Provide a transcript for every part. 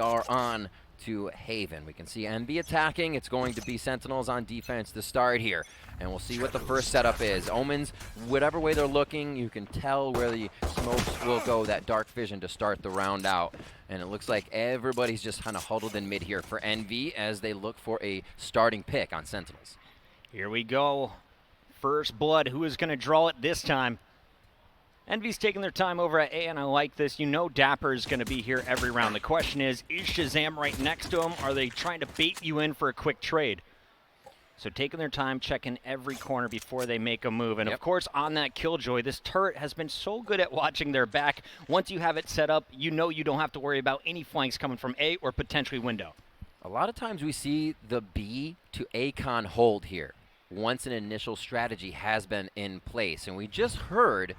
are on to Haven. We can see NB attacking. It's going to be Sentinels on defense to start here. And we'll see what the first setup is. Omens, whatever way they're looking, you can tell where the smokes will go, that dark vision to start the round out. And it looks like everybody's just kind of huddled in mid here for NV as they look for a starting pick on Sentinels. Here we go. First blood. Who is going to draw it this time? Envy's taking their time over at A, and I like this. You know Dapper is going to be here every round. The question is Shazam right next to him? Are they trying to bait you in for a quick trade? So taking their time, checking every corner before they make a move. And, of course, on that Killjoy, this turret has been so good at watching their back. Once you have it set up, you know you don't have to worry about any flanks coming from A or potentially window. A lot of times we see the B to A-con hold here once an initial strategy has been in place. And we just heard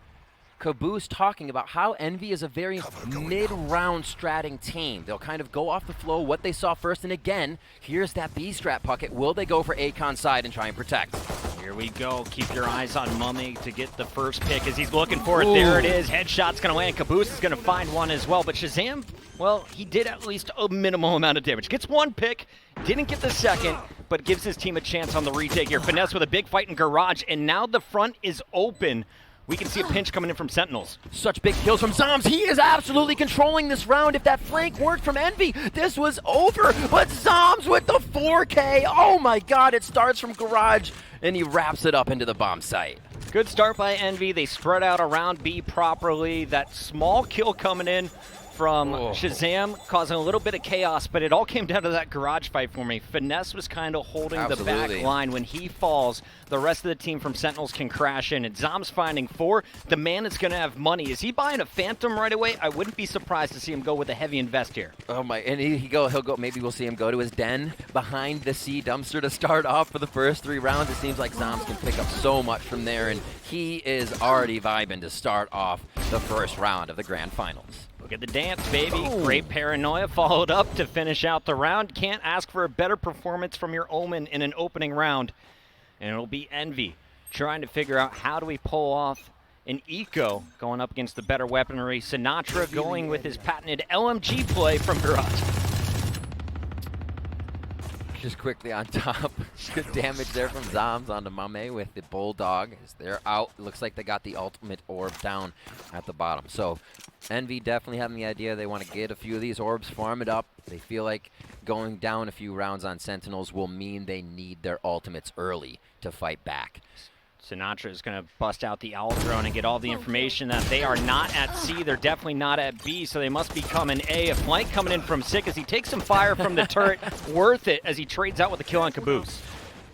Caboose talking about how Envy is a very mid-round stratting team. They'll kind of go off the flow, what they saw first, and again, here's that B-strat pocket. Will they go for A-con side and try and protect? Here we go. Keep your eyes on Mummy to get the first pick as he's looking for it. Ooh. There it is. Headshot's going to land. Caboose is going to find one as well. But Shazam, well, he did at least a minimal amount of damage. Gets one pick, didn't get the second, but gives his team a chance on the retake here. Finesse with a big fight in Garage, and now the front is open. We can see a pinch coming in from Sentinels. Such big kills from Zoms. He is absolutely controlling this round. If that flank worked from Envy, this was over. But Zoms with the 4K. Oh my God, it starts from Garage, and he wraps it up into the bomb site. Good start by Envy. They spread out around B properly. That small kill coming in from Shazam, causing a little bit of chaos, but it all came down to that Garage fight for me. Finesse was kind of holding the back line. When he falls, the rest of the team from Sentinels can crash in, and Zom's finding 4. The man is going to have money. Is he buying a Phantom right away? I wouldn't be surprised to see him go with a heavy invest here. Oh my, and he'll go, maybe we'll see him go to his den behind the C dumpster to start off for the first 3 rounds. It seems like Zoms can pick up so much from there, and he is already vibing to start off the first round of the grand finals. Look at the dance, baby. Oh. Great paranoia followed up to finish out the round. Can't ask for a better performance from your Omen in an opening round. And it'll be Envy trying to figure out how do we pull off an eco going up against the better weaponry. Sinatra going with his patented LMG play from Garage. Just quickly on top, good damage there from Zoms onto Mame with the Bulldog as they're out. Looks like they got the ultimate orb down at the bottom. So Envy definitely having the idea they want to get a few of these orbs, farm it up. They feel like going down a few rounds on Sentinels will mean they need their ultimates early to fight back. Sinatra is going to bust out the Owl Drone and get all the information that they are not at C. They're definitely not at B, so they must be coming A. A flank coming in from Sick as he takes some fire from the turret. Worth it as he trades out with a kill on Caboose.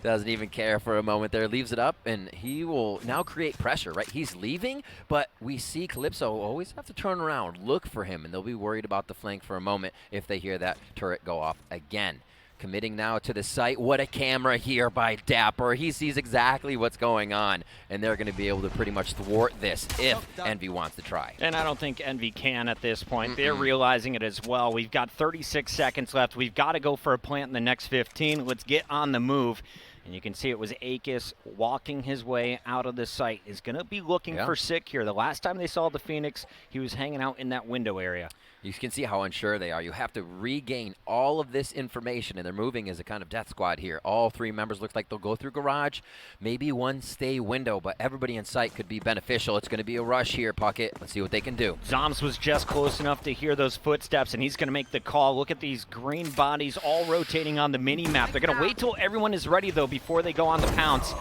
Doesn't even care for a moment there. Leaves it up, and he will now create pressure, right? He's leaving, but we see Calypso always have to turn around, look for him, and they'll be worried about the flank for a moment if they hear that turret go off again. Committing now to the site. What a camera here by Dapper. He sees exactly what's going on, and they're going to be able to pretty much thwart this if Envy wants to try. And I don't think Envy can at this point. They're realizing it as well. We've got 36 seconds left. We've got to go for a plant in the next 15. Let's get on the move. And you can see it was Akis walking his way out of the site. Is going to be looking for Sick here. The last time they saw the Phoenix, he was hanging out in that window area. You can see how unsure they are. You have to regain all of this information, and they're moving as a kind of death squad here. All 3 members looks like they'll go through Garage. Maybe one stay window, but everybody in sight could be beneficial. It's going to be a rush here, Puckett. Let's see what they can do. Zoms was just close enough to hear those footsteps, and he's going to make the call. Look at these green bodies all rotating on the mini-map. They're going to wait till everyone is ready, though, before they go on the pounce.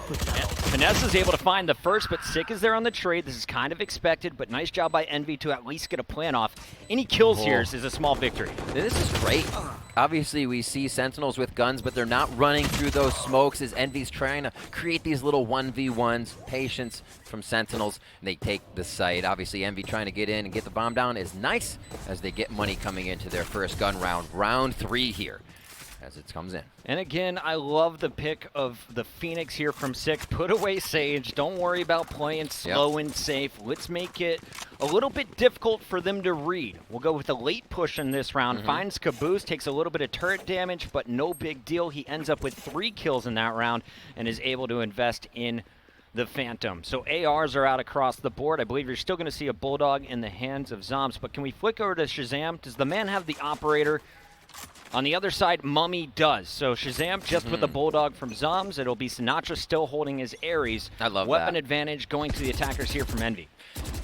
Vanessa is able to find the first, but Sick is there on the trade. This is kind of expected, but nice job by Envy to at least get a plan off. Any kills here is a small victory. This is great. Obviously, we see Sentinels with guns, but they're not running through those smokes as Envy's trying to create these little 1v1s. Patience from Sentinels, and they take the site. Obviously, Envy trying to get in and get the bomb down is nice as they get money coming into their first gun round. Round 3 here as it comes in. And again, I love the pick of the Phoenix here from Sick. Put away Sage. Don't worry about playing slow and safe. Let's make it a little bit difficult for them to read. We'll go with a late push in this round. Finds Caboose, takes a little bit of turret damage, but no big deal. He ends up with 3 kills in that round and is able to invest in the Phantom. So ARs are out across the board. I believe you're still going to see a Bulldog in the hands of Zoms, but can we flick over to Shazam? Does the man have the operator? On the other side, Mummy does. So Shazam just with the Bulldog from Zoms. It'll be Sinatra still holding his Ares. I love Weapon that. advantage going to the attackers here from Envy.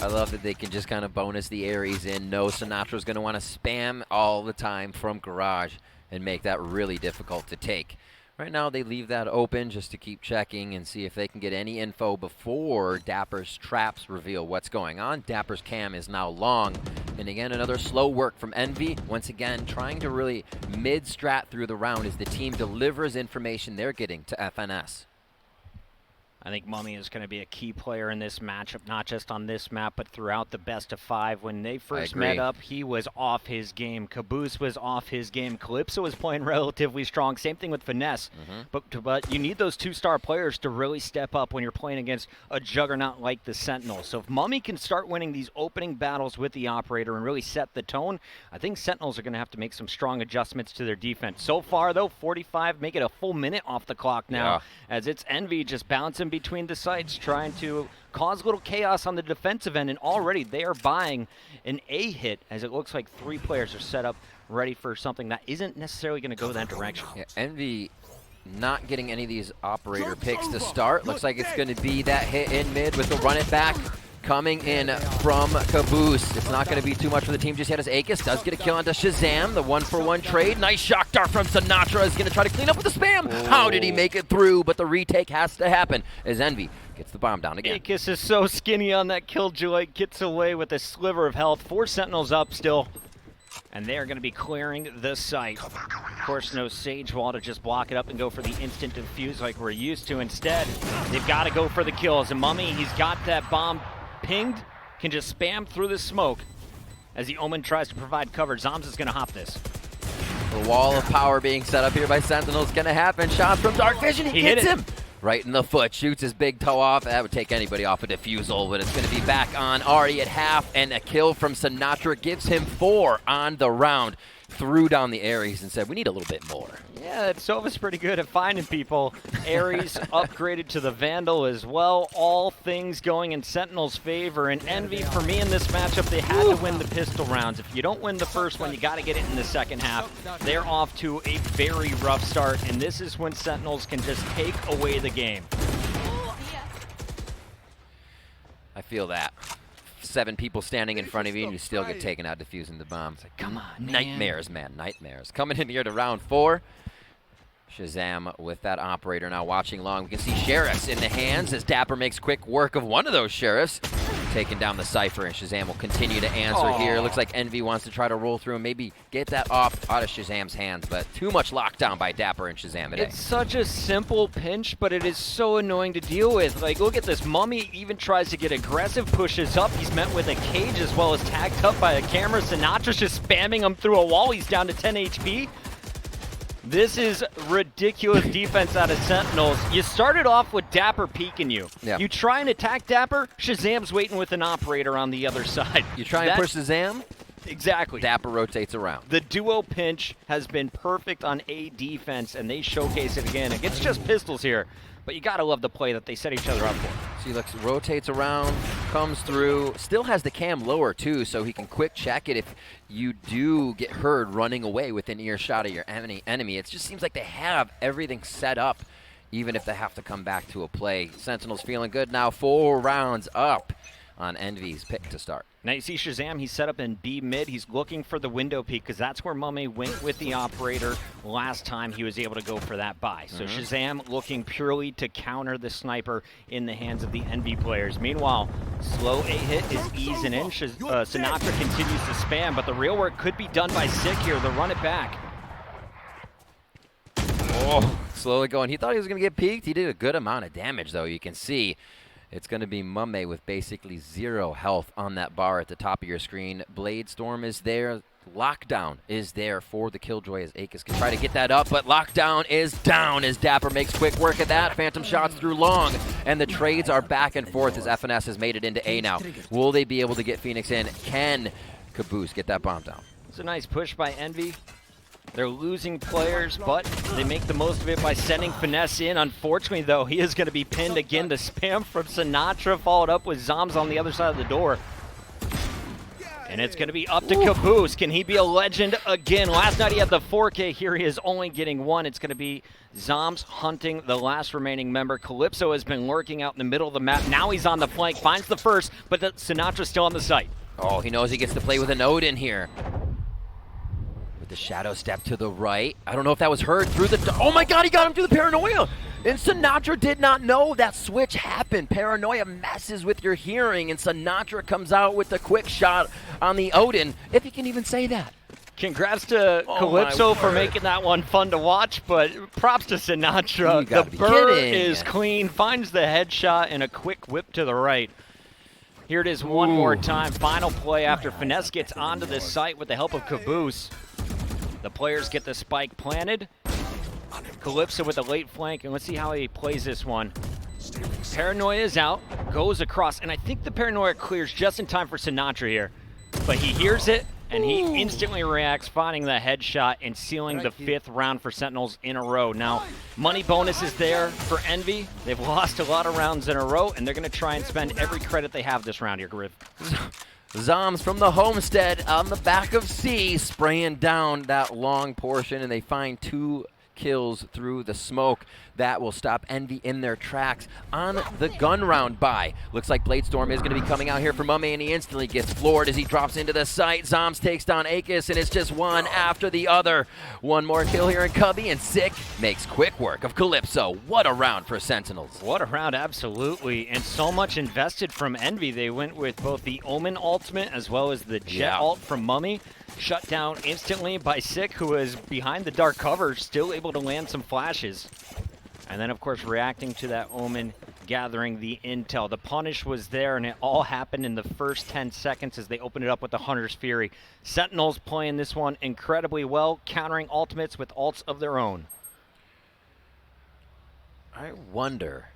I love that they can just kind of bonus the Ares in. No, Sinatra's going to want to spam all the time from Garage and make that really difficult to take. Right now, they leave that open just to keep checking and see if they can get any info before Dapper's traps reveal what's going on. Dapper's cam is now long. And again, another slow work from Envy. Once again, trying to really mid-strat through the round as the team delivers information they're getting to FNS. I think Mummy is going to be a key player in this matchup, not just on this map, but throughout the best of 5. When they first met up, he was off his game. Caboose was off his game. Calypso was playing relatively strong. Same thing with Finesse. But you need those 2-star players to really step up when you're playing against a juggernaut like the Sentinels. So if Mummy can start winning these opening battles with the Operator and really set the tone, I think Sentinels are going to have to make some strong adjustments to their defense. So far, though, 45, make it a full minute off the clock now, as it's Envy just bouncing between the sites, trying to cause a little chaos on the defensive end, and already they are buying an A hit, as it looks like 3 players are set up ready for something that isn't necessarily going to go that direction. Yeah, Envy not getting any of these operator picks to start. Looks like it's going to be that hit in mid with the run it back coming in from Caboose. It's not going to be too much for the team just yet, as Akis does get a kill onto Shazam. The 1-for-1 trade. Nice shock dart from Sinatra is going to try to clean up with the spam. How did he make it through? But the retake has to happen as Envy gets the bomb down again. Akis is so skinny on that killjoy, gets away with a sliver of health. 4 Sentinels up still, and they are going to be clearing the site. Of course, no Sage Wall to just block it up and go for the instant defuse like we're used to. Instead, they've got to go for the kills. And Mummy, he's got that bomb pinged, can just spam through the smoke as the Omen tries to provide cover. Zoms is going to hop this. The wall of power being set up here by Sentinels going to happen. Shot from Dark Vision, he hits him right in the foot, shoots his big toe off. That would take anybody off a defusal, but it's going to be back on Ari at half, and a kill from Sinatra gives him 4 on the round. Threw down the Ares and said, we need a little bit more. Yeah, Sova's pretty good at finding people. Ares upgraded to the Vandal as well. All things going in Sentinel's favor. And Envy, for me in this matchup, they had to win the pistol rounds. If you don't win the first one, you got to get it in the second half. They're off to a very rough start, and this is when Sentinels can just take away the game. I feel that. 7 people standing in front of you, and you still get taken out defusing the bomb. It's like, come on, man. Nightmares, man, nightmares. Coming in here to round 4. Shazam with that operator now watching long. We can see Sheriffs in the hands as Dapper makes quick work of one of those Sheriffs. Taking down the Cypher, and Shazam will continue to answer here. Looks like Envy wants to try to roll through and maybe get that off out of Shazam's hands, but too much lockdown by Dapper and Shazam today. It's such a simple pinch, but it is so annoying to deal with. Like, look at this. Mummy even tries to get aggressive, pushes up. He's met with a cage as well as tagged up by a camera. Sinatra's just spamming him through a wall. He's down to 10 HP. This is ridiculous defense out of Sentinels. You started off with Dapper peeking you. Yeah. You try and attack Dapper, Shazam's waiting with an operator on the other side. You try and push Shazam? Exactly. Dapper rotates around. The duo pinch has been perfect on A defense, and they showcase it again. It's just pistols here, but you gotta love the play that they set each other up for. So he looks, rotates around, comes through, still has the cam lower too, so he can quick check it if you do get heard running away within earshot of your enemy. It just seems like they have everything set up, even if they have to come back to a play. Sentinels feeling good now, 4 rounds up on Envy's pick to start. Now you see Shazam, he's set up in B mid. He's looking for the window peek because that's where Mummy went with the operator last time he was able to go for that buy. So Shazam looking purely to counter the sniper in the hands of the Envy players. Meanwhile, slow A hit is easing in. Sinatra continues to spam, but the real work could be done by Sick here. They'll run it back. Oh, slowly going. He thought he was going to get peeked. He did a good amount of damage, though. You can see it's going to be Mummy with basically 0 health on that bar at the top of your screen. Blade Storm is there. Lockdown is there for the Killjoy as Akis can try to get that up, but Lockdown is down as Dapper makes quick work of that. Phantom shots through long, and the trades are back and forth as FNS has made it into A now. Will they be able to get Phoenix in? Can Caboose get that bomb down? It's a nice push by Envy. They're losing players, but they make the most of it by sending Finesse in. Unfortunately, though, he is going to be pinned again. The spam from Sinatra followed up with Zoms on the other side of the door. And it's going to be up to Caboose. Can he be a legend again? Last night he had the 4K. Here he is only getting 1. It's going to be Zoms hunting the last remaining member. Calypso has been lurking out in the middle of the map. Now he's on the flank, finds the first, but Sinatra's still on the site. Oh, he knows he gets to play with an Odin here. With the shadow step to the right. I don't know if that was heard through the... Oh my god, he got him through the paranoia! And Sinatra did not know that switch happened. Paranoia messes with your hearing, and Sinatra comes out with the quick shot on the Odin, if he can even say that. Congrats to Calypso for making that one fun to watch, but props to Sinatra. The burr is clean, finds the headshot, and a quick whip to the right. Here it is one more time. Final play after Finesse gets onto the site with the help of Caboose. The players get the spike planted. Calypso with a late flank, and let's see how he plays this one. Paranoia is out, goes across, and I think the Paranoia clears just in time for Sinatra here. But he hears it, and he instantly reacts, finding the headshot and sealing the 5th round for Sentinels in a row. Now, money bonus is there for Envy. They've lost a lot of rounds in a row, and they're going to try and spend every credit they have this round here, Griff. Zoms from the homestead on the back of C, spraying down that long portion, and they find 2 kills through the smoke. That will stop Envy in their tracks on the gun round buy. Looks like Bladestorm is going to be coming out here for Mummy, and he instantly gets floored as he drops into the site. Zoms takes down Akis, and it's just one after the other. One more kill here in Cubby, and Sick makes quick work of Calypso. What a round for Sentinels. What a round, absolutely. And so much invested from Envy. They went with both the Omen ultimate as well as the Jet ult from Mummy. Shut down instantly by Sick, who is behind the dark cover, still able to land some flashes. And then, of course, reacting to that Omen, gathering the intel. The punish was there, and it all happened in the first 10 seconds as they opened it up with the Hunter's Fury. Sentinels playing this one incredibly well, countering ultimates with ults of their own. I wonder...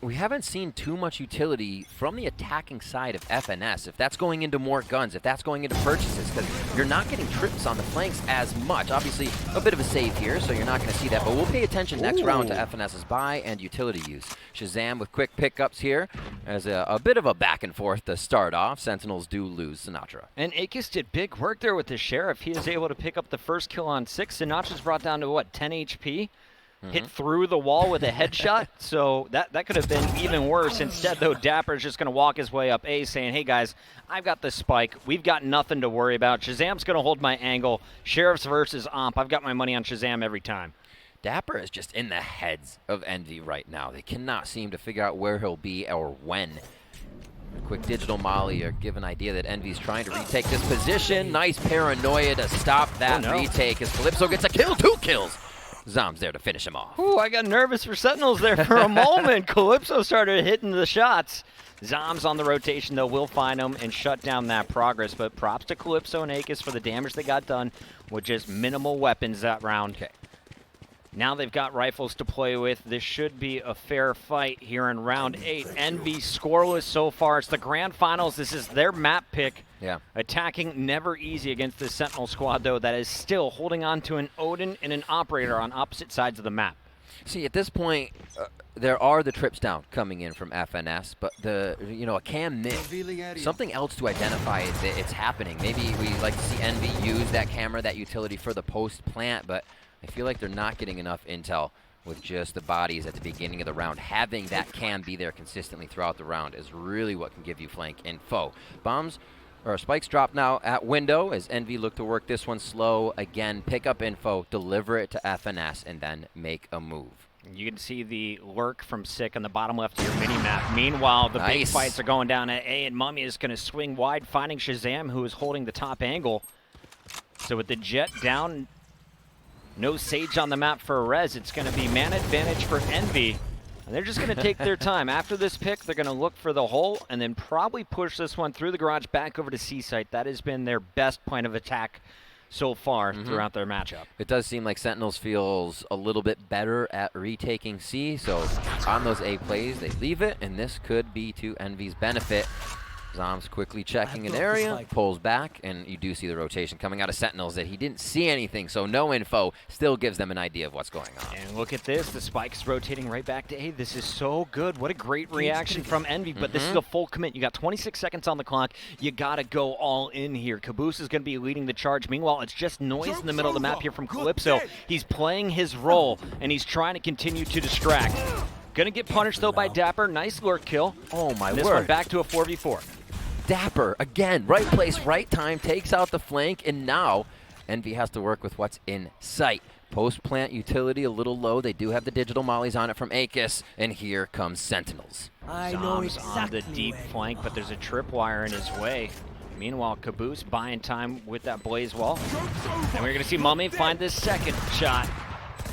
We haven't seen too much utility from the attacking side of FNS. If that's going into more guns, if that's going into purchases, because you're not getting trips on the flanks as much. Obviously, a bit of a save here, so you're not going to see that. But we'll pay attention next round to FNS's buy and utility use. Shazam with quick pickups here as a bit of a back and forth to start off. Sentinels do lose Sinatra. And Akis did big work there with the Sheriff. He is able to pick up the first kill on 6. Sinatra's brought down to, what, 10 HP? Hit through the wall with a headshot, so that could have been even worse. Instead, though, Dapper's just going to walk his way up A, saying, hey, guys, I've got the spike. We've got nothing to worry about. Shazam's going to hold my angle. Sheriff's versus Omp. I've got my money on Shazam every time. Dapper is just in the heads of Envy right now. They cannot seem to figure out where he'll be or when. A quick digital molly or give an idea that Envy's trying to retake this position. Nice paranoia to stop that retake as Calypso gets a kill, 2 kills. Zom's there to finish him off. Ooh, I got nervous for Sentinels there for a moment. Calypso started hitting the shots. Zom's on the rotation, though, will find him and shut down that progress. But props to Calypso and Akis for the damage they got done with just minimal weapons that round. Okay. Now they've got rifles to play with. This should be a fair fight here in round 8. Envy scoreless so far. It's the grand finals. This is their map pick. Yeah. Attacking never easy against this Sentinel squad, though, that is still holding on to an Odin and an Operator on opposite sides of the map. See, at this point, there are the trips down coming in from FNS, but a cam mid, something else to identify that it's happening. Maybe we like to see Envy use that camera, that utility for the post-plant, but I feel like they're not getting enough intel with just the bodies at the beginning of the round. Having that cam be there consistently throughout the round is really what can give you flank info. Spikes drop now at window as Envy look to work this one slow. Again, pick up info, deliver it to FNS, and then make a move. You can see the lurk from Sick on the bottom left of your mini-map. Meanwhile, the big fights are going down at A, and Mummy is going to swing wide, finding Shazam, who is holding the top angle. So with the Jet down, no Sage on the map for a res. It's going to be man advantage for Envy. And they're just going to take their time. After this pick, they're going to look for the hole and then probably push this one through the garage back over to C site. That has been their best point of attack so far throughout their matchup. It does seem like Sentinels feels a little bit better at retaking C, so on those A plays, they leave it, and this could be to Envy's benefit. Zom's quickly checking an area, pulls back, and you do see the rotation coming out of Sentinels that he didn't see anything, so no info, still gives them an idea of what's going on. And look at this, the spike's rotating right back to A. This is so good. What a great reaction from Envy, but this is a full commit. You got 26 seconds on the clock. You gotta go all in here. Caboose is gonna be leading the charge. Meanwhile, it's just noise in the middle of the map here from Calypso. He's playing his role, and he's trying to continue to distract. Gonna get punished though by Dapper. Nice lurk kill. Oh my This word. one back to a 4v4. Dapper, again, right place, right time, takes out the flank, and now Envy has to work with what's in sight. Post-plant utility a little low. They do have the digital mollies on it from Akis, and here comes Sentinels. Zom's on the deep flank, but there's a tripwire in his way. Meanwhile, Caboose buying time with that blaze wall. And we're going to see Mummy find this second shot.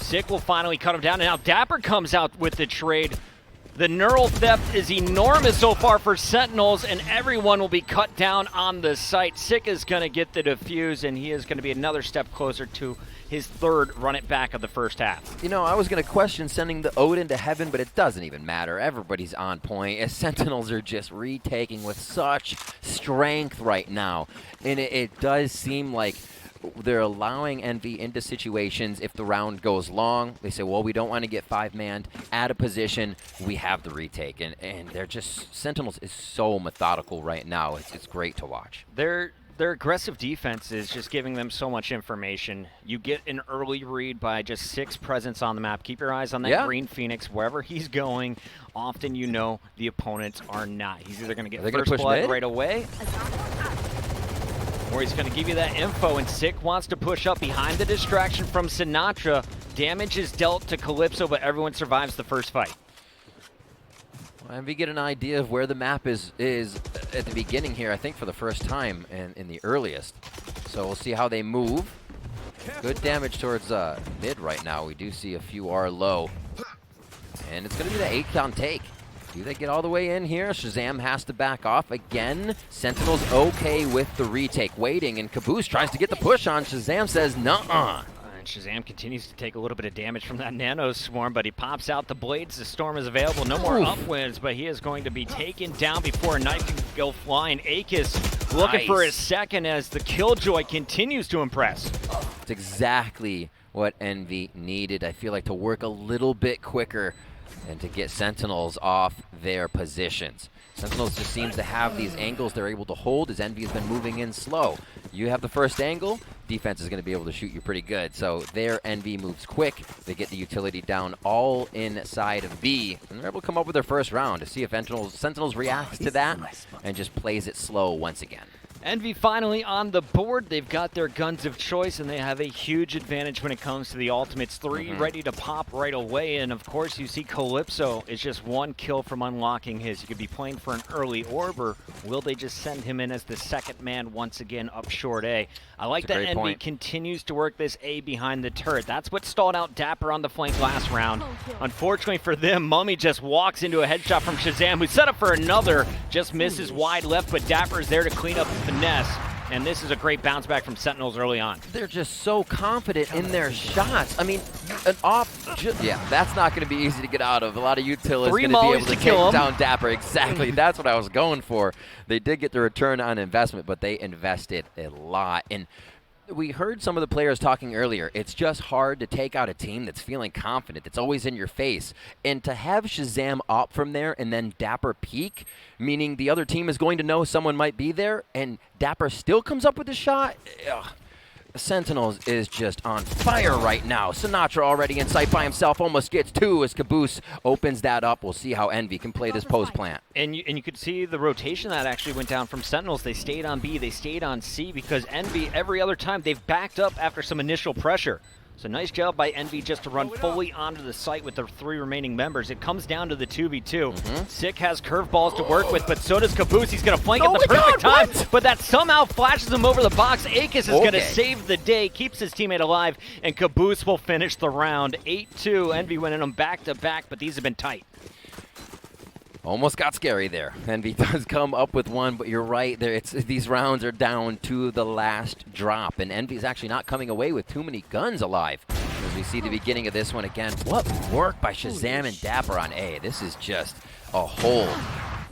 Sick will finally cut him down, and now Dapper comes out with the trade. The neural theft is enormous so far for Sentinels, and everyone will be cut down on the site. Sick is going to get the defuse, and he is going to be another step closer to his third run it back of the first half. You know, I was going to question sending the Odin to heaven, but it doesn't even matter. Everybody's on point, as Sentinels are just retaking with such strength right now. And it does seem like they're allowing Envy into situations. If the round goes long, they say, well, we don't want to get five-manned out of position. We have the retake. And they're just, Sentinels is so methodical right now. It's great to watch. Their aggressive defense is just giving them so much information. You get an early read by just 6 presence on the map. Keep your eyes on that green Phoenix. Wherever he's going, often you know the opponents are not. He's either going to get first blood right away, or he's going to give you that info, and Sick wants to push up behind the distraction from Sinatra. Damage is dealt to Calypso, but everyone survives the first fight. And we get an idea of where the map is at the beginning here, I think for the first time and in the earliest. So we'll see how they move. Good damage towards mid right now. We do see a few are low. And it's going to be the 8-count take. Do they get all the way in here? Shazam has to back off again. Sentinel's okay with the retake, waiting, and Caboose tries to get the push on. Shazam says, nuh-uh. And Shazam continues to take a little bit of damage from that Nano Swarm, but he pops out the blades. The Storm is available. No more upwinds, but he is going to be taken down before a knife can go flying. Akis looking for his second as the Killjoy continues to impress. It's exactly what Envy needed, I feel like, to work a little bit quicker and to get Sentinels off their positions. Sentinels just seems to have these angles they're able to hold as Envy has been moving in slow. You have the first angle, defense is going to be able to shoot you pretty good. So their Envy moves quick. They get the utility down all inside of B, and they're able to come up with their first round to see if Sentinels reacts to that and just plays it slow once again. Envy finally on the board. They've got their guns of choice, and they have a huge advantage when it comes to the ultimates. 3 ready to pop right away, and of course you see Calypso is just 1 kill from unlocking his. You could be playing for an early orb, or will they just send him in as the second man once again up short A? I like that Envy continues to work this A behind the turret. That's what stalled out Dapper on the flank last round. Unfortunately for them, Mummy just walks into a headshot from Shazam, who set up for another, just misses wide left, but Dapper is there to clean up the finesse. And this is a great bounce back from Sentinels early on. They're just so confident in their shots. I mean, an that's not going to be easy to get out of. A lot of utility is going to be able to take down Dapper. Exactly, that's what I was going for. They did get the return on investment, but they invested a lot. And we heard some of the players talking earlier. It's just hard to take out a team that's feeling confident, that's always in your face. And to have Shazam up from there and then Dapper peek, meaning the other team is going to know someone might be there, and Dapper still comes up with a shot. Sentinels is just on fire right now. Sinatra already in sight by himself, almost gets 2 as Caboose opens that up. We'll see how Envy can play this post plant. And you could see the rotation that actually went down from Sentinels. They stayed on B, they stayed on C, because Envy, every other time, they've backed up after some initial pressure. So nice job by Envy just to run fully onto the site with the 3 remaining members. It comes down to the 2v2. Sick has curveballs to work with, but so does Caboose. He's going to flank at the perfect time, but that somehow flashes him over the box. Akis is going to save the day, keeps his teammate alive, and Caboose will finish the round. 8-2, Envy winning them back-to-back, but these have been tight. Almost got scary there. Envy does come up with 1, but you're right. These rounds are down to the last drop, and Envy's actually not coming away with too many guns alive. As we see the beginning of this one again. What work by Shazam and Dapper on A. This is just a whole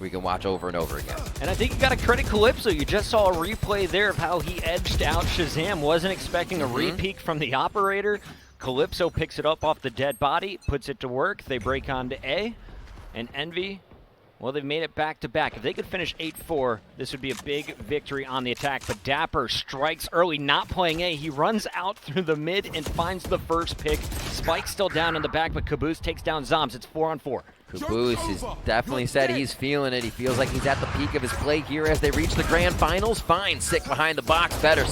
we can watch over and over again. And I think you got to credit Calypso. You just saw a replay there of how he edged out Shazam. Wasn't expecting a re-peek from the operator. Calypso picks it up off the dead body, puts it to work. They break onto A. And Envy, well, they've made it back-to-back. If they could finish 8-4, this would be a big victory on the attack. But Dapper strikes early, not playing A. He runs out through the mid and finds the first pick. Spike's still down in the back, but Caboose takes down Zoms. It's 4-on-4. Caboose has definitely said he's feeling it. He feels like he's at the peak of his play here as they reach the grand finals. Fine, sick behind the box. Better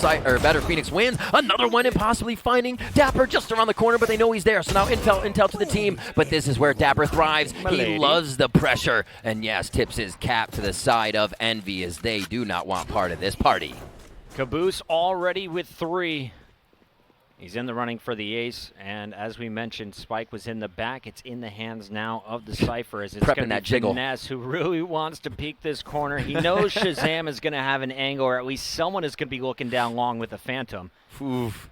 Phoenix wins. Another one and possibly finding Dapper just around the corner, but they know he's there. So now intel to the team, but this is where Dapper thrives. He loves the pressure, and yes, tips his cap to the side of Envy as they do not want part of this party. Caboose already with 3. He's in the running for the ace, and as we mentioned, Spike was in the back. It's in the hands now of the Cypher as it's going to be Finesse who really wants to peek this corner. He knows Shazam is going to have an angle, or at least someone is going to be looking down long with a Phantom. Oof.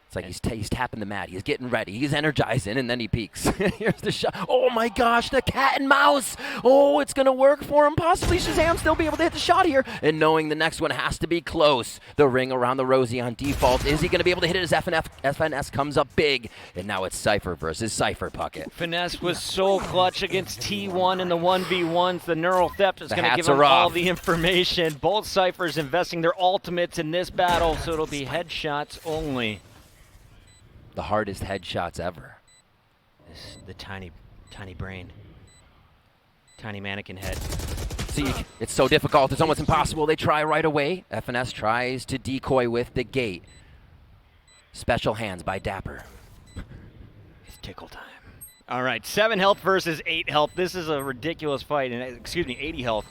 It's like he's tapping the mat. He's getting ready. He's energizing, and then he peeks. Here's the shot. Oh, my gosh, the cat and mouse. Oh, it's going to work for him. Possibly Shazam still be able to hit the shot here. And knowing the next one has to be close. The ring around the Rosie on default. Is he going to be able to hit it as FNS comes up big? And now it's Cypher versus Cypher Puckett. Finesse was so clutch against T1 in the 1v1s. The neural theft is going to give him all the information. Both Cyphers investing their ultimates in this battle, so it'll be headshots only. The hardest headshots ever. The tiny brain. Tiny mannequin head. See, it's so difficult. It's almost impossible. They try right away. FNS tries to decoy with the gate. Special hands by Dapper. It's tickle time. All right, 7 health versus 8 health. This is a ridiculous fight. And 80 health.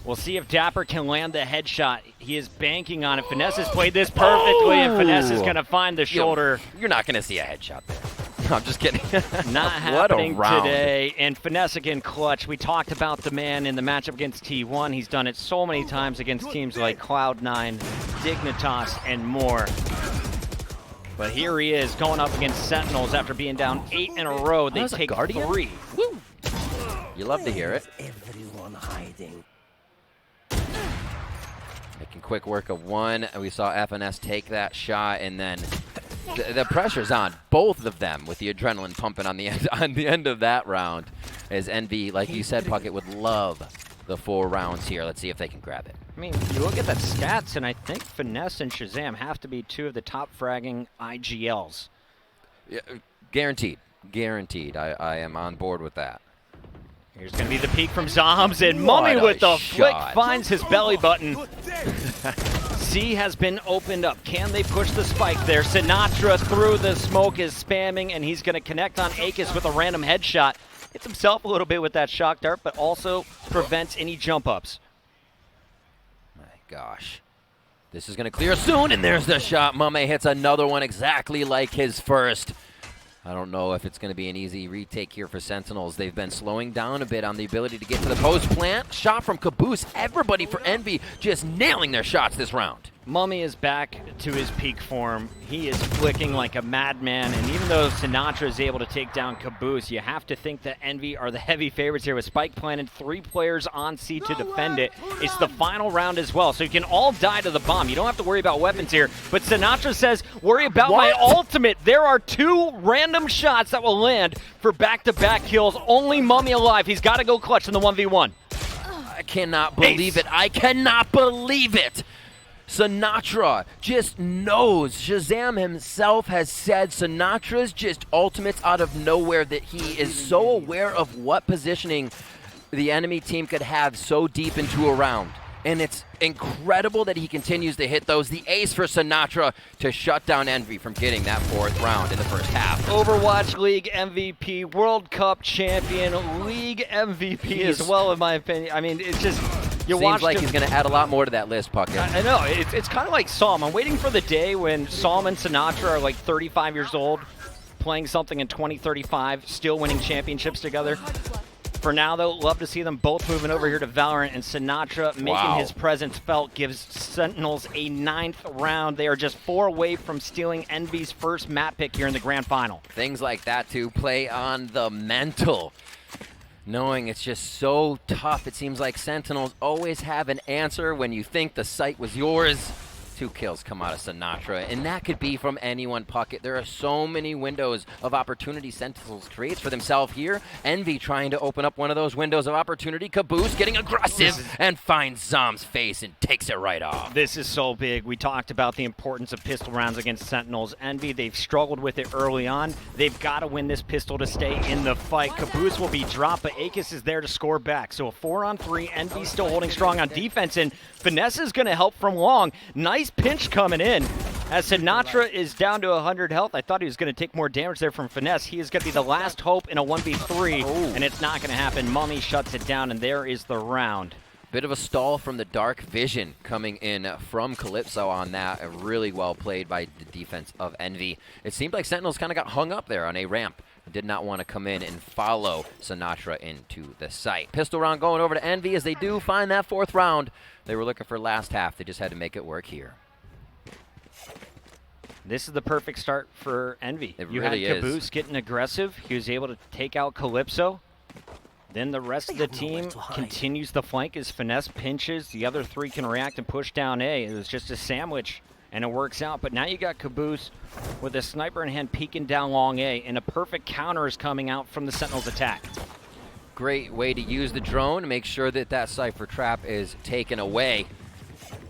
We'll see if Dapper can land the headshot. He is banking on it. Finesse has played this perfectly, and Finesse is going to find the shoulder. You're not going to see a headshot there. I'm just kidding. Not happening today. And Finesse again clutch. We talked about the man in the matchup against T1. He's done it so many times against teams like Cloud9, Dignitas, and more. But here he is going up against Sentinels after being down 8 in a row. They take 3. Woo. You love to hear it. Everyone hiding. Making quick work of one. We saw FNS take that shot, and then the pressure's on both of them with the adrenaline pumping on the end of that round. As Envy, like you said, Puckett would love the 4 rounds here. Let's see if they can grab it. I mean, you look at that stats, and I think Finesse and Shazam have to be 2 of the top fragging IGLs. Yeah, guaranteed. Guaranteed. I am on board with that. Here's going to be the peek from Zoms, and Mummy with the flick finds his belly button. C has been opened up. Can they push the spike there? Sinatra through the smoke is spamming, and he's going to connect on Akis with a random headshot. Hits himself a little bit with that shock dart, but also prevents any jump ups. My gosh. This is going to clear soon, and there's the shot. Mummy hits another one exactly like his first. I don't know if it's going to be an easy retake here for Sentinels. They've been slowing down a bit on the ability to get to the post plant. Shot from Caboose. Everybody for Envy just nailing their shots this round. Mummy is back to his peak form. He is flicking like a madman, and even though Sinatra is able to take down Caboose, you have to think that Envy are the heavy favorites here with Spike planted, 3 players on C to defend it. It's the final round as well, so you can all die to the bomb. You don't have to worry about weapons here, but Sinatra says, worry about my ultimate. There are 2 random shots that will land for back-to-back kills. Only Mummy alive. He's got to go clutch in the 1v1. I cannot believe it. I cannot believe it. Sinatra just knows. Shazam himself has said Sinatra's just ultimates out of nowhere, that he is so aware of what positioning the enemy team could have so deep into a round. And it's incredible that he continues to hit those. The ace for Sinatra to shut down Envy from getting that 4th round in the first half. Overwatch League MVP, World Cup champion, League MVP as well, in my opinion. I mean, it's just... Seems like he's going to add a lot more to that list, Puckett. I know. It's kind of like Psalm. I'm waiting for the day when Psalm and Sinatra are like 35 years old, playing something in 2035, still winning championships together. For now, though, love to see them both moving over here to Valorant, and Sinatra making his presence felt gives Sentinels a 9th round. They are just 4 away from stealing Envy's first map pick here in the grand final. Things like that, too, play on the mental. knowing it's just so tough. It seems like Sentinels always have an answer when you think the site was yours. 2 kills come out of Sinatra, and that could be from any one pocket. There are so many windows of opportunity Sentinels creates for themselves here. Envy trying to open up one of those windows of opportunity. Caboose getting aggressive and finds Zom's face and takes it right off. This is so big. We talked about the importance of pistol rounds against Sentinels. Envy, they've struggled with it early on. They've got to win this pistol to stay in the fight. Caboose will be dropped, but Akis is there to score back. So a 4-on-3. Envy still holding strong on defense, and Finesse is going to help from long. Nice pinch coming in as Sinatra is down to 100 health. I thought he was going to take more damage there from Finesse. He is going to be the last hope in a 1v3, and it's not going to happen. Mummy shuts it down, and there is the round. Bit of a stall from the Dark Vision coming in from Calypso on that. Really well played by the defense of Envy. It seemed like Sentinels kind of got hung up there on a ramp. Did not want to come in and follow Sinatra into the site. Pistol round going over to Envy as they do find that 4th round. They were looking for last half. They just had to make it work here. This is the perfect start for Envy. You really had Caboose getting aggressive. He was able to take out Calypso. Then the rest of the team continues the flank as Finesse pinches. The other 3 can react and push down A. It was just a sandwich, and it works out. But now you got Caboose with a sniper in hand peeking down long A, and a perfect counter is coming out from the Sentinels attack. Great way to use the drone to make sure that that Cypher trap is taken away.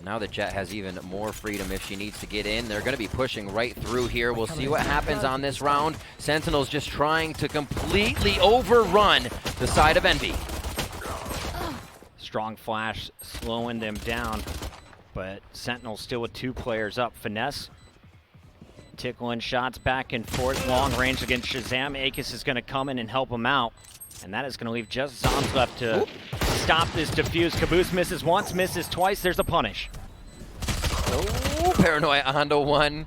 Now the Jet has even more freedom if she needs to get in. They're going to be pushing right through here. We'll see what happens on this round. Sentinels just trying to completely overrun the side of Envy. Strong flash slowing them down, but Sentinels still with 2 players up. Finesse tickling shots back and forth. Long range against Shazam. Akis is going to come in and help him out. And that is going to leave just Zoms left to stop this defuse. Caboose misses once, misses twice. There's a punish. Oh, Paranoia onto 1.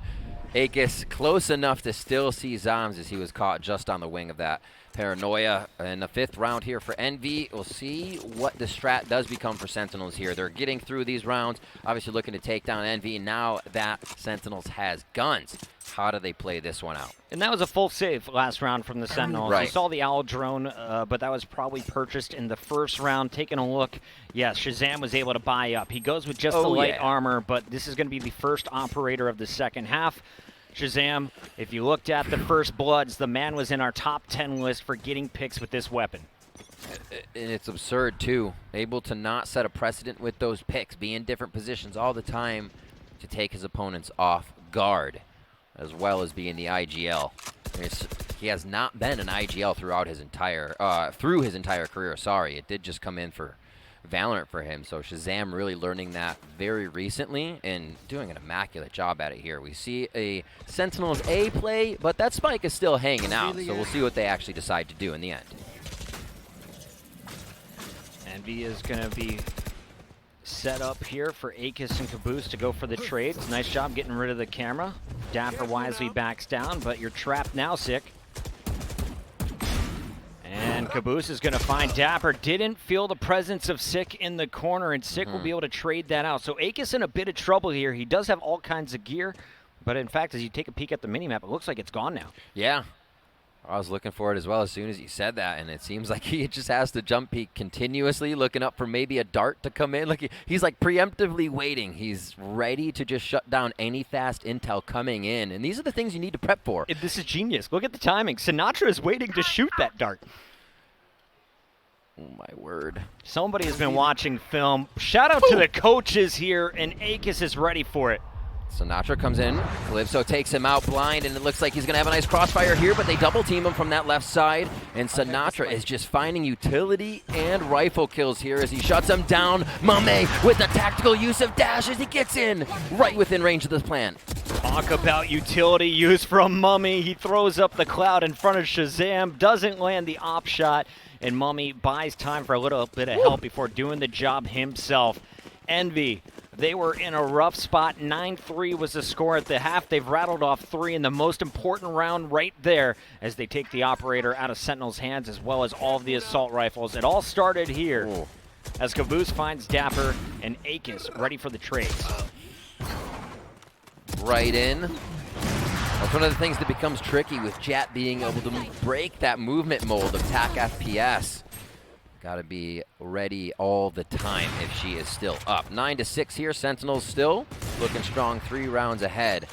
Akis close enough to still see Zoms as he was caught just on the wing of that Paranoia. In the 5th round here for Envy, we'll see what the strat does become for Sentinels here. They're getting through these rounds, obviously looking to take down Envy. Now that Sentinels has guns, how do they play this one out? And that was a full save last round from the Sentinels. Right. You saw the Owl drone, but that was probably purchased in the 1st round. Taking a look, yes, Shazam was able to buy up. He goes with just the light armor, but this is going to be the first operator of the 2nd half. Shazam, if you looked at the first bloods, the man was in our top 10 list for getting picks with this weapon. And it's absurd, too. Able to not set a precedent with those picks, be in different positions all the time to take his opponents off guard, as well as being the IGL. He has not been an IGL throughout his entire career. Sorry, it did just come in for Valorant for him. So Shazam really learning that very recently and doing an immaculate job at it here. We see a Sentinels A play, but that spike is still hanging out. So we'll see what they actually decide to do in the end. Envy is going to be set up here for Akis and Caboose to go for the trades. Nice job getting rid of the camera. Dapper wisely backs down, but you're trapped now, Sick. And Caboose is going to find Dapper. Didn't feel the presence of Sick in the corner, and Sick will be able to trade that out. So Akis in a bit of trouble here. He does have all kinds of gear, but in fact, as you take a peek at the minimap, it looks like it's gone now. Yeah. I was looking for it as well as soon as you said that, and it seems like he just has to jump peek continuously, looking up for maybe a dart to come in. Like he's like preemptively waiting. He's ready to just shut down any fast intel coming in, and these are the things you need to prep for. This is genius. Look at the timing. Sinatra is waiting to shoot that dart. Oh, my word. Somebody has been watching film. Shout out to the coaches here, and Akis is ready for it. Sinatra comes in. Calypso takes him out blind, and it looks like he's going to have a nice crossfire here, but they double team him from that left side, and Sinatra is just finding utility and rifle kills here as he shuts him down. Mame with the tactical use of dash as he gets in right within range of this plant. Talk about utility use from Mummy. He throws up the cloud in front of Shazam, doesn't land the op shot, and Mummy buys time for a little bit of help before doing the job himself. Envy, they were in a rough spot. 9-3 was the score at the half. They've rattled off 3 in the most important round right there as they take the operator out of Sentinel's hands as well as all of the assault rifles. It all started here as Caboose finds Dapper and Akis ready for the trades. Right in. That's one of the things that becomes tricky with Jet being able to break that movement mold of TAC FPS. Got to be ready all the time if she is still up. 9-6 here. Sentinels still looking strong, 3 rounds ahead.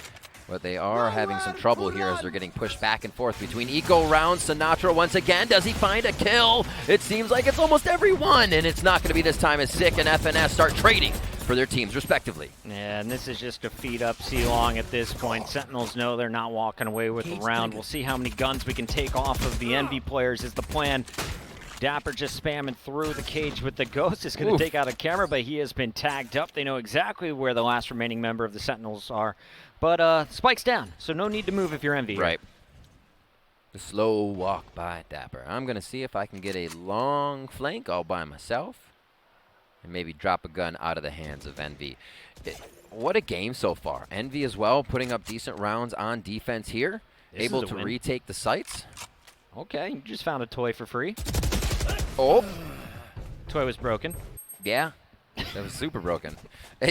But they are having some trouble here as they're getting pushed back and forth between eco rounds. Sinatra once again. Does he find a kill? It seems like it's almost every one, and it's not going to be this time as Sick and FNS start trading for their teams, respectively. Yeah, and this is just a feed up C-Long at this point. Sentinels know they're not walking away with the round. We'll see how many guns we can take off of the Envy players is the plan. Dapper just spamming through the cage with the Ghost. Is going to take out a camera, but he has been tagged up. They know exactly where the last remaining member of the Sentinels are. But Spike's down, so no need to move if you're Envy. Right. The slow walk by Dapper. I'm going to see if I can get a long flank all by myself and maybe drop a gun out of the hands of Envy. What a game so far. Envy as well, putting up decent rounds on defense here. Able to retake the sites. Okay, you just found a toy for free. Oh. Toy was broken. Yeah, that was super broken.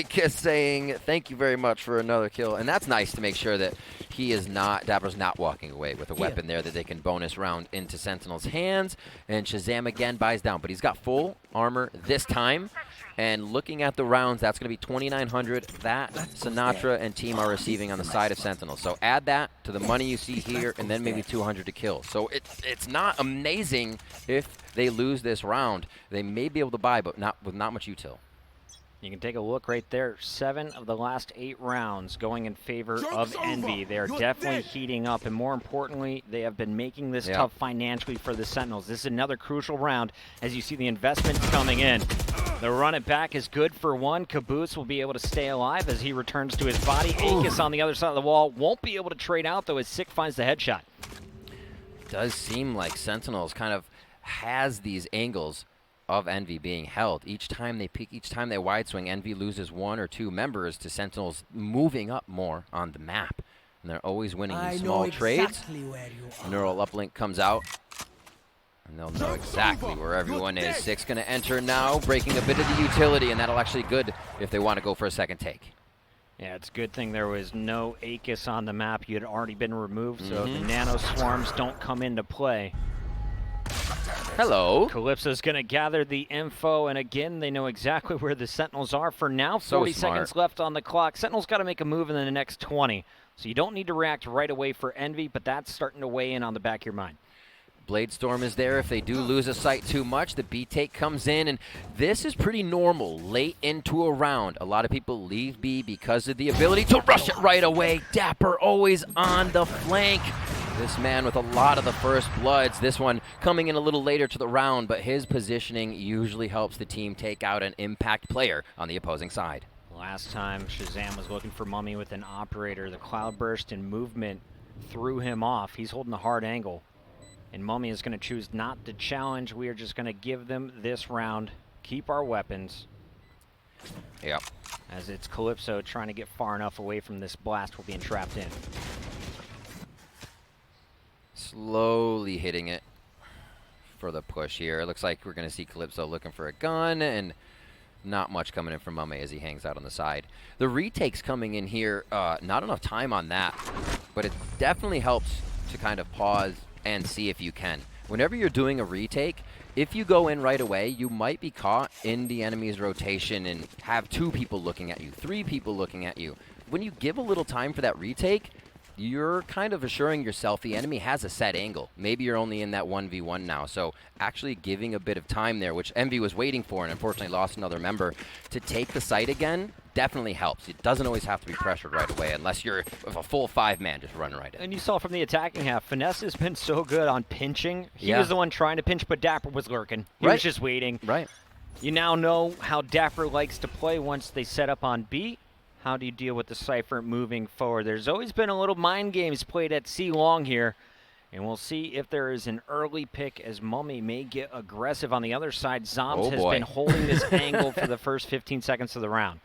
Kiss saying, thank you very much for another kill. And that's nice to make sure that Dapper's not walking away with a weapon there that they can bonus round into Sentinel's hands. And Shazam again buys down, but he's got full armor this time. And looking at the rounds, that's going to be 2,900 that Sinatra and team are receiving on the side of Sentinel. So add that to the money you see here, and then maybe 200 to kill. So it's not amazing if they lose this round. They may be able to buy, but not with not much util. You can take a look right there. 7 of the last 8 rounds going in favor of Envy. They're definitely heating up, and more importantly, they have been making this tough financially for the Sentinels. This is another crucial round as you see the investment coming in. The run it back is good for one. Caboose will be able to stay alive as he returns to his body. Akis on the other side of the wall won't be able to trade out, though, as Sick finds the headshot. It does seem like Sentinels kind of has these angles of Envy being held. Each time they peek, each time they wide swing, Envy loses 1 or 2 members to Sentinels moving up more on the map. And they're always winning these small trades. Neural uplink comes out. And they'll know exactly where everyone is. Sick's going to enter now, breaking a bit of the utility, and that'll actually good if they want to go for a second take. Yeah, it's a good thing there was no Akis on the map. You had already been removed, so the nano swarms don't come into play. Hello. Calypso's going to gather the info, and again, they know exactly where the Sentinels are. For now, 40 seconds left on the clock. Sentinels got to make a move in the next 20, so you don't need to react right away for Envy, but that's starting to weigh in on the back of your mind. Bladestorm is there. If they do lose a site too much, the B take comes in, and this is pretty normal late into a round. A lot of people leave B because of the ability to rush it right away. Dapper always on the flank. This man with a lot of the first bloods. This one coming in a little later to the round, but his positioning usually helps the team take out an impact player on the opposing side. Last time Shazam was looking for Mummy with an operator. The cloudburst and movement threw him off. He's holding a hard angle. And Mummy is going to choose not to challenge. We are just going to give them this round. Keep our weapons. Yep. As it's Calypso trying to get far enough away from this blast while being trapped in. Slowly hitting it for the push here. It looks like we're going to see Calypso looking for a gun, and not much coming in from Mummy as he hangs out on the side. The retake's coming in here. Not enough time on that, but it definitely helps to kind of pause and see if you can. Whenever you're doing a retake, if you go in right away, you might be caught in the enemy's rotation and have 2 people looking at you, 3 people looking at you. When you give a little time for that retake, you're kind of assuring yourself the enemy has a set angle. Maybe you're only in that 1v1 now, so actually giving a bit of time there, which Envy was waiting for and unfortunately lost another member, to take the site again definitely helps. It doesn't always have to be pressured right away unless you're with a full 5-man just running right in. And you saw from the attacking half, Finesse has been so good on pinching. He was the one trying to pinch, but Dapper was lurking. He was just waiting. Right. You now know how Dapper likes to play once they set up on B. How do you deal with the Cypher moving forward? There's always been a little mind games played at C-Long here. And we'll see if there is an early pick as Mummy may get aggressive on the other side. Zombs has been holding this angle for the first 15 seconds of the round.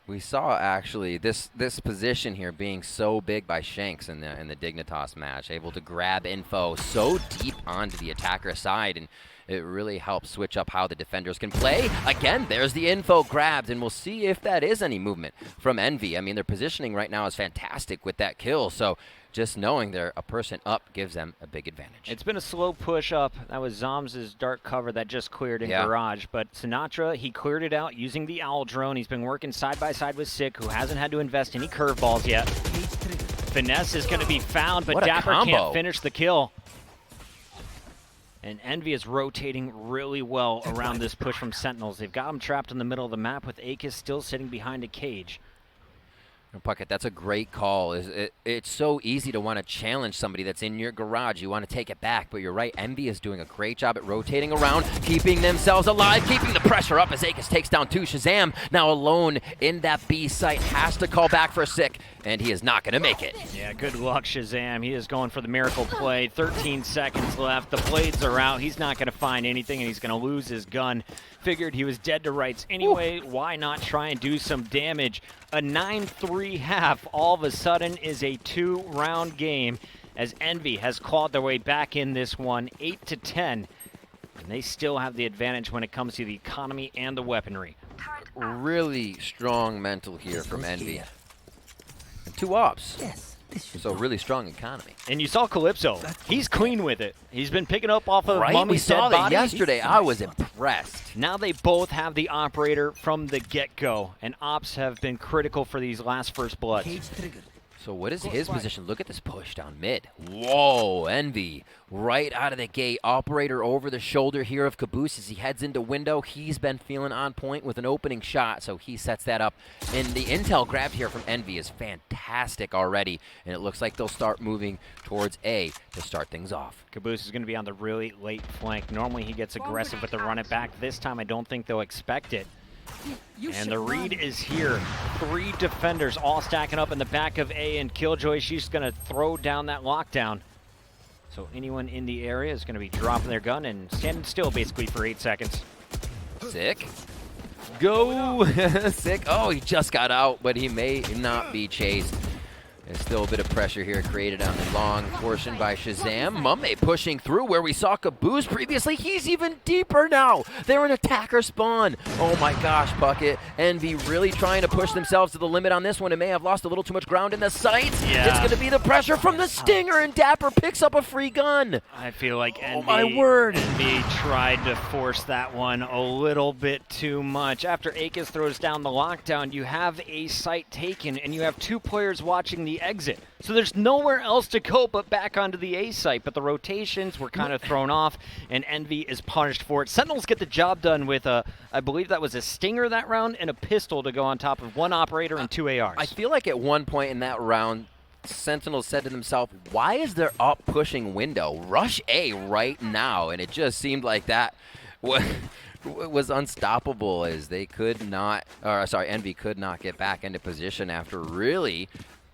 We saw actually this position here being so big by Shanks in the Dignitas match, able to grab info so deep onto the attacker side, and it really helps switch up how the defenders can play. Again, there's the info grabbed, and we'll see if that is any movement from Envy. I mean, their positioning right now is fantastic with that kill, so just knowing they're a person up gives them a big advantage. It's been a slow push up. That was Zoms' dark cover that just cleared in Garage. But Sinatra, he cleared it out using the Owl drone. He's been working side by side with Sick, who hasn't had to invest any curveballs yet. Finesse is going to be found, but Dapper can't finish the kill. And Envy is rotating really well around this push from Sentinels. They've got him trapped in the middle of the map with Akis still sitting behind a cage. Puckett, that's a great call. It's so easy to want to challenge somebody that's in your garage. You want to take it back, but you're right. Envy is doing a great job at rotating around, keeping themselves alive, keeping the pressure up as Akis takes down 2. Shazam, now alone in that B site, has to call back for a Sick, and he is not going to make it. Yeah, good luck, Shazam. He is going for the miracle play. 13 seconds left. The blades are out. He's not going to find anything, and he's going to lose his gun. Figured he was dead to rights anyway. Why not try and do some damage? A 9-3 half all of a sudden is a 2-round game as Envy has clawed their way back in this one, 8-10. And they still have the advantage when it comes to the economy and the weaponry. Really strong mental here from Envy. And 2 ops. So really strong economy. And you saw Calypso. He's clean with it. He's been picking up off of Mummy's dead body. We saw that yesterday. I was impressed. Now they both have the operator from the get-go, and ops have been critical for these last first bloods. So what is his position? Look at this push down mid. Whoa, Envy. Right out of the gate. Operator over the shoulder here of Caboose as he heads into window. He's been feeling on point with an opening shot, so he sets that up. And the intel grabbed here from Envy is fantastic already, and it looks like they'll start moving towards A to start things off. Caboose is going to be on the really late flank. Normally he gets aggressive with the run it back. This time I don't think they'll expect it. And the read is here. 3 defenders all stacking up in the back of A, and Killjoy, she's going to throw down that lockdown. So anyone in the area is going to be dropping their gun and standing still basically for 8 seconds. Sick. Go. Sick. Oh, he just got out, but he may not be chased. There's still a bit of pressure here created on the long portion by Shazam. Mumme pushing through where we saw Caboose previously. He's even deeper now. They're an attacker spawn. Oh my gosh, Bucket. Envy really trying to push themselves to the limit on this one and may have lost a little too much ground in the sights. Yeah. It's going to be the pressure from the Stinger, and Dapper picks up a free gun. I feel like Envy, my word. Envy tried to force that one a little bit too much. After Akis throws down the lockdown, you have a site taken, and you have 2 players watching the exit. So there's nowhere else to go but back onto the A site, but the rotations were kind of thrown off, and Envy is punished for it. Sentinels get the job done with I believe that was a Stinger that round, and a pistol to go on top of 1 operator and 2 ARs. I feel like at one point in that round, Sentinels said to themselves, why is there up pushing window? Rush A right now, and it just seemed like that was unstoppable as they could not, or sorry, Envy could not get back into position after really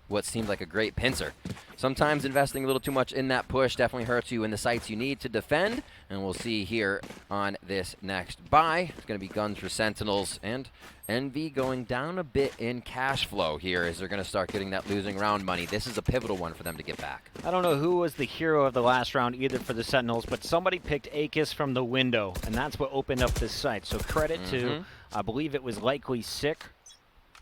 what seemed like a great pincer. Sometimes investing a little too much in that push definitely hurts you in the sites you need to defend, and we'll see here on this next buy. It's going to be guns for Sentinels, and Envy going down a bit in cash flow here as they're going to start getting that losing round money. This is a pivotal one for them to get back. I don't know who was the hero of the last round either for the Sentinels, but somebody picked Akis from the window, and that's what opened up this site. So credit to, I believe it was likely Sick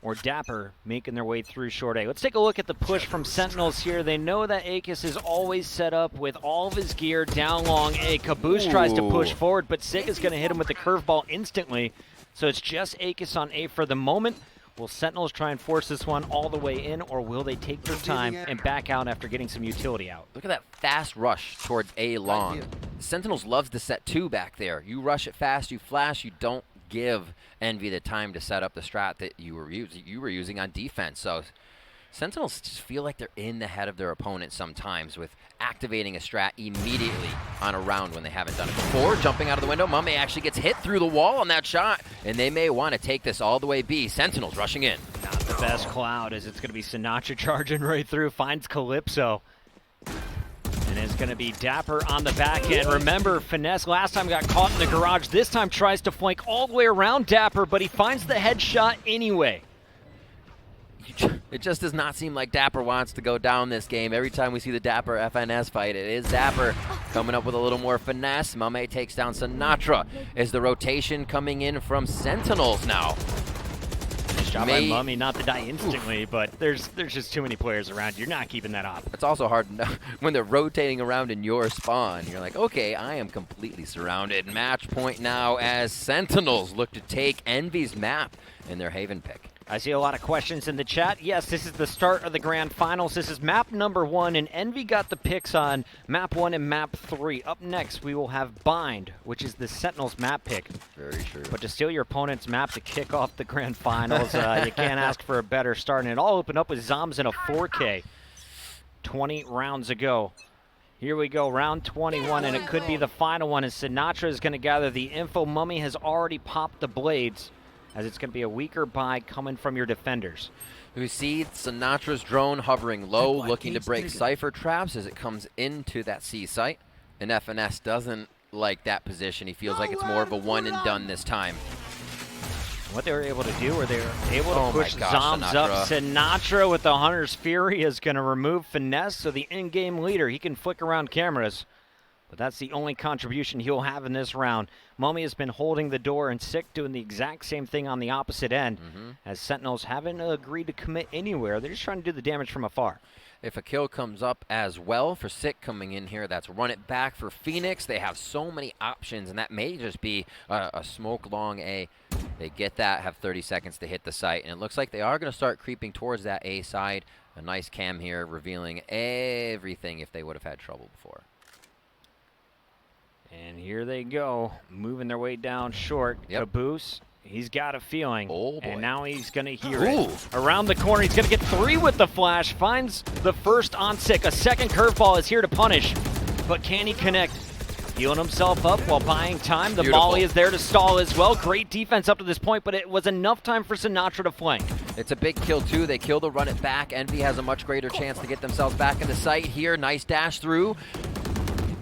or Dapper making their way through short A. Let's take a look at the push from Sentinels here. They know that Akis is always set up with all of his gear down long A. Caboose tries to push forward, but Sick is going to hit him with the curveball instantly. So it's just Akis on A for the moment. Will Sentinels try and force this one all the way in, or will they take their time and back out after getting some utility out? Look at that fast rush towards A long. Sentinels loves to set 2 back there. You rush it fast, you flash, you don't give Envy the time to set up the strat that you were using on defense. So Sentinels just feel like they're in the head of their opponent sometimes with activating a strat immediately on a round when they haven't done it before. Jumping out of the window, Mumme actually gets hit through the wall on that shot, and they may want to take this all the way B. Sentinels rushing in. Not the best cloud, as it's going to be Sinatra charging right through, finds Calypso. And it's going to be Dapper on the back end. Remember, Finesse last time got caught in the garage. This time tries to flank all the way around Dapper, but he finds the headshot anyway. It just does not seem like Dapper wants to go down this game. Every time we see the Dapper FNS fight, it is Dapper coming up with a little more finesse. Mame takes down Sinatra. Is the rotation coming in from Sentinels now? Nice job by Mummy not to die instantly, but there's just too many players around. You're not keeping that up. It's also hard to know when they're rotating around in your spawn. You're like, okay, I am completely surrounded. Match point now as Sentinels look to take Envy's map in their Haven pick. I see a lot of questions in the chat. Yes, this is the start of the grand finals. This is map number 1, and Envy got the picks on map 1 and map 3. Up next, we will have Bind, which is the Sentinels map pick. Very true. But to steal your opponent's map to kick off the grand finals, you can't ask for a better start. And it all opened up with Zoms in a 4K 20 rounds ago. Here we go, round 21, and it could be the final one as Sinatra is going to gather the info. Mummy has already popped the blades, as it's going to be a weaker buy coming from your defenders. We see Sinatra's drone hovering low, looking to break Cypher traps as it comes into that C site. And FNS doesn't like that position. He feels like it's more of a one and done this time. What they were able to do, were they were able to push Zoms up. Sinatra with the Hunter's Fury is going to remove Finesse, so the in-game leader, he can flick around cameras. But that's the only contribution he'll have in this round. Mummy has been holding the door, and Sick doing the exact same thing on the opposite end, as Sentinels haven't agreed to commit anywhere. They're just trying to do the damage from afar. If a kill comes up as well for Sick coming in here, that's run it back for Phoenix. They have so many options, and that may just be a smoke long A. They get that, have 30 seconds to hit the site, and it looks like they are going to start creeping towards that A side. A nice cam here revealing everything if they would have had trouble before. And here they go, moving their way down short. Caboose, he's got a feeling. Oh, boy. And now he's going to hear it. Around the corner, he's going to get 3 with the flash. Finds the first on Sick. A second curveball is here to punish. But can he connect? Healing himself up while buying time. The Molly is there to stall as well. Great defense up to this point, but it was enough time for Sinatra to flank. It's a big kill, too. They kill the run it back. Envy has a much greater chance to get themselves back in the site here. Nice dash through.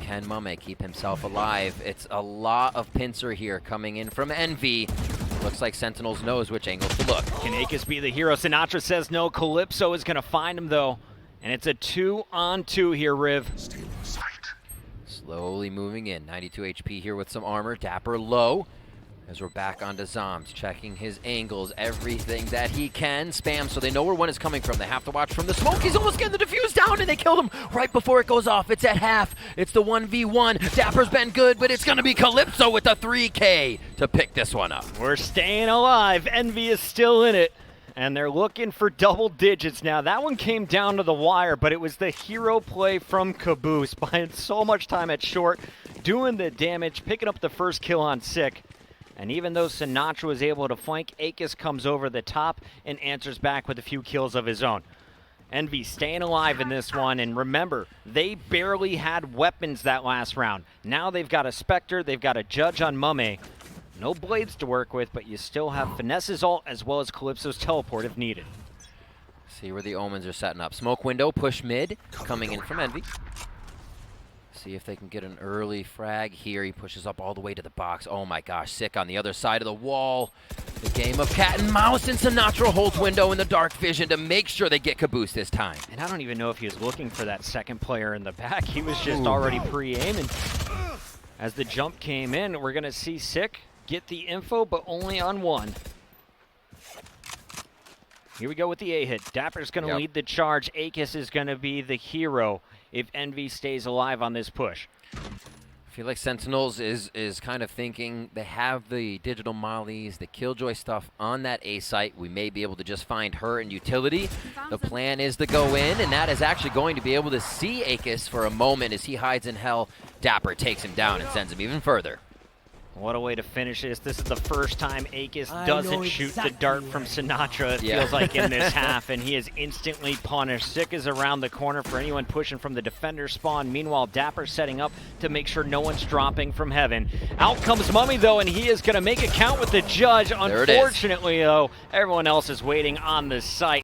Can Mame keep himself alive? It's a lot of pincer here coming in from Envy. Looks like Sentinels knows which angle to look. Can Akis be the hero? Sinatra says no. Calypso is going to find him, though. And it's a 2-on-2 here, Riv. Slowly moving in. 92 HP here with some armor. Dapper low. As we're back onto Zoms, checking his angles, everything that he can. Spam so they know where one is coming from. They have to watch from the smoke. He's almost getting the defuse down, and they killed him right before it goes off. It's at half. It's the 1v1. Dapper's been good, but it's going to be Calypso with a 3K to pick this one up. We're staying alive. Envy is still in it, and they're looking for double digits now. That one came down to the wire, but it was the hero play from Caboose, buying so much time at short, doing the damage, picking up the first kill on Sick. And even though Sinatra was able to flank, Akis comes over the top and answers back with a few kills of his own. Envy staying alive in this one, and remember, they barely had weapons that last round. Now they've got a Spectre, they've got a Judge on Mame. No blades to work with, but you still have Finesse's ult as well as Calypso's teleport if needed. See where the Omens are setting up. Smoke window, push mid, coming in from Envy. See if they can get an early frag here. He pushes up all the way to the box. Oh my gosh, Sick on the other side of the wall. The game of cat and mouse, and Sinatra holds window in the dark vision to make sure they get Caboose this time. And I don't even know if he was looking for that second player in the back. He was just already pre-aiming. As the jump came in, we're going to see Sick get the info, but only on one. Here we go with the A-hit. Dapper's going to lead the charge. Akis is going to be the hero if Envy stays alive on this push. I feel like Sentinels is kind of thinking they have the digital mollies, the Killjoy stuff on that A site. We may be able to just find her in utility. The plan is to go in, and that is actually going to be able to see Akis for a moment as he hides in hell. Dapper takes him down and sends him even further. What a way to finish this. This is the first time Akis doesn't shoot the dart from Sinatra, it feels like, in this half, and he is instantly punished. Sick is around the corner for anyone pushing from the defender spawn. Meanwhile, Dapper setting up to make sure no one's dropping from heaven. Out comes Mummy, though, and he is going to make it count with the Judge. Unfortunately, though, everyone else is waiting on the site.